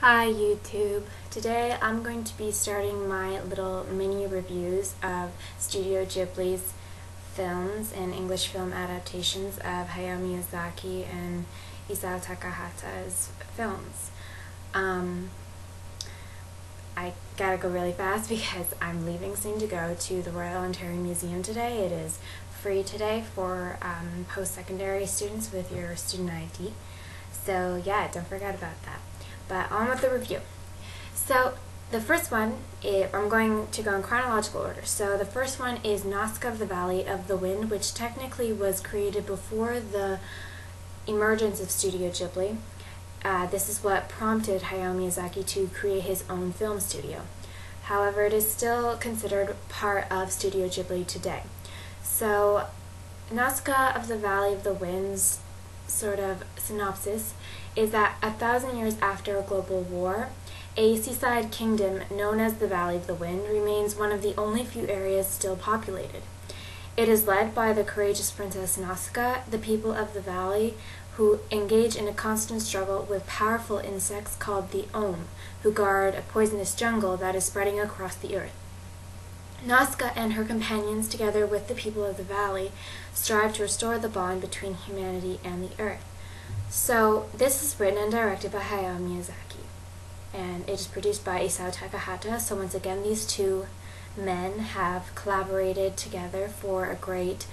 Hi YouTube! Today I'm going to be starting my little mini reviews of Studio Ghibli's films and English film adaptations of Hayao Miyazaki and Isao Takahata's films. I gotta go really fast because I'm leaving soon to go to the Royal Ontario Museum today. It is free today for post-secondary students with your student ID. So yeah, don't forget about that. But on with the review. So the first one, I'm going to go in chronological order. So the first one is Nazca of the Valley of the Wind, which technically was created before the emergence of Studio Ghibli. This is what prompted Hayao Miyazaki to create his own film studio. However, it is still considered part of Studio Ghibli today. So Nazca of the Valley of the Wind's sort of synopsis is that 1,000 years after a global war, a seaside kingdom known as the Valley of the Wind remains one of the only few areas still populated. It is led by the courageous Princess Nazca, the people of the valley, who engage in a constant struggle with powerful insects called the Om, who guard a poisonous jungle that is spreading across the earth. Nazca and her companions, together with the people of the valley, strive to restore the bond between humanity and the earth. So this is written and directed by Hayao Miyazaki, and it is produced by Isao Takahata. So once again, these two men have collaborated together for a great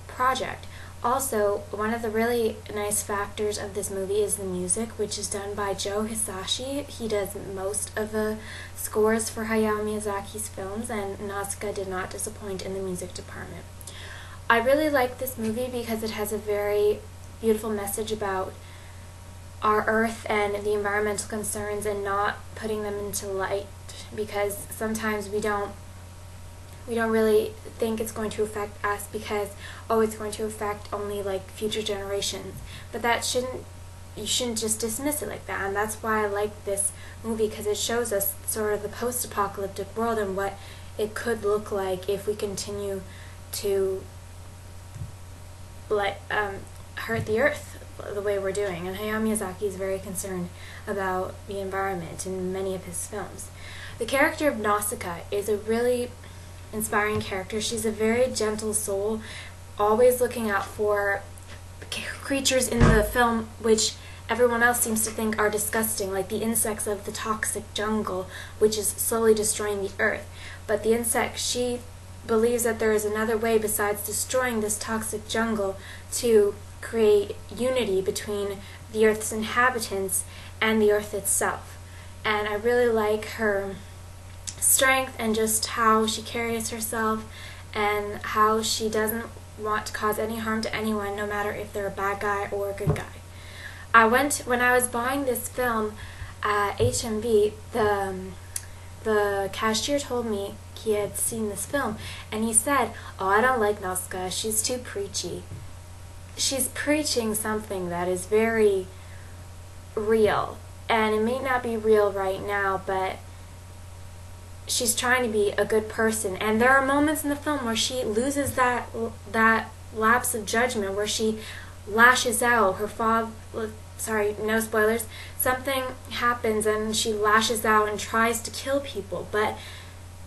project. Also, one of the really nice factors of this movie is the music, which is done by Joe Hisaishi. He does most of the scores for Hayao Miyazaki's films, and Nazca did not disappoint in the music department. I really like this movie because it has a very beautiful message about our earth and the environmental concerns and not putting them into light, because sometimes we don't really think it's going to affect us because, oh, it's going to affect only like future generations. But you shouldn't just dismiss it like that. And that's why I like this movie, because it shows us sort of the post-apocalyptic world and what it could look like if we continue to hurt the earth the way we're doing. And Hayao Miyazaki is very concerned about the environment in many of his films. The character of Nausicaa is a really inspiring character. She's a very gentle soul, always looking out for creatures in the film which everyone else seems to think are disgusting, like the insects of the toxic jungle, which is slowly destroying the earth. But the insect, she believes that there is another way besides destroying this toxic jungle to create unity between the earth's inhabitants and the earth itself. And I really like her strength and just how she carries herself and how she doesn't want to cause any harm to anyone, no matter if they're a bad guy or a good guy. When I was buying this film at HMV, the cashier told me he had seen this film, and he said, "Oh, I don't like Nazca, she's too preachy." She's preaching something that is very real, and it may not be real right now, but she's trying to be a good person. And there are moments in the film where she loses that lapse of judgment, where she lashes out. Her father, sorry, no spoilers, something happens and she lashes out and tries to kill people, but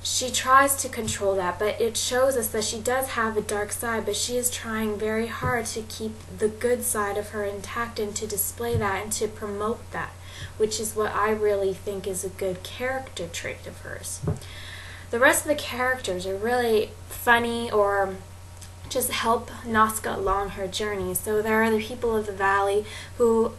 she tries to control that. But it shows us that she does have a dark side, but she is trying very hard to keep the good side of her intact and to display that and to promote that, which is what I really think is a good character trait of hers. The rest of the characters are really funny or just help Nazca along her journey. So there are the people of the valley who,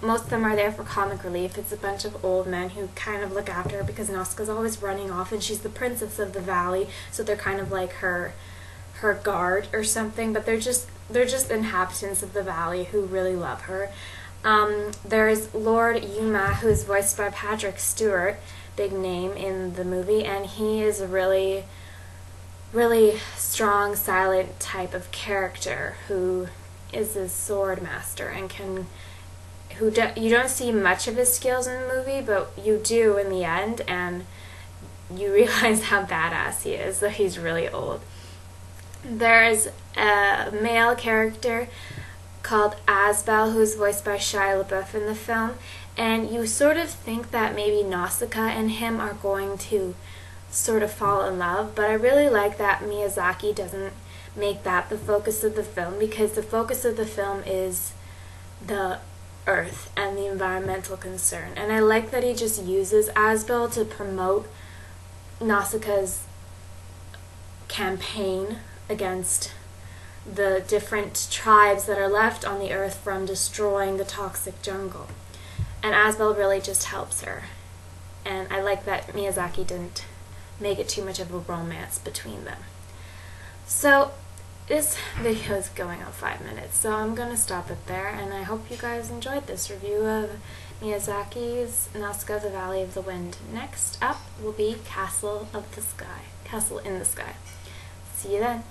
most of them are there for comic relief. It's a bunch of old men who kind of look after her because Nazca's always running off, and she's the princess of the valley, so they're kind of like her guard or something, but they're just inhabitants of the valley who really love her. There's Lord Yuma, who is voiced by Patrick Stewart, big name in the movie, and he is a really strong, silent type of character who is a sword master and you don't see much of his skills in the movie, but you do in the end, and you realize how badass he is, though he's really old. There's a male character called Asbel, who's voiced by Shia LaBeouf in the film, And you sort of think that maybe Nausicaa and him are going to sort of fall in love, but I really like that Miyazaki doesn't make that the focus of the film, because the focus of the film is the earth and the environmental concern. And I like that he just uses Asbel to promote Nausicaa's campaign against the different tribes that are left on the earth from destroying the toxic jungle. And Asbel really just helps her. And I like that Miyazaki didn't make it too much of a romance between them. So this video is going on 5 minutes, so I'm going to stop it there, and I hope you guys enjoyed this review of Miyazaki's Nausicaa, the Valley of the Wind. Next up will be Castle in the Sky. See you then.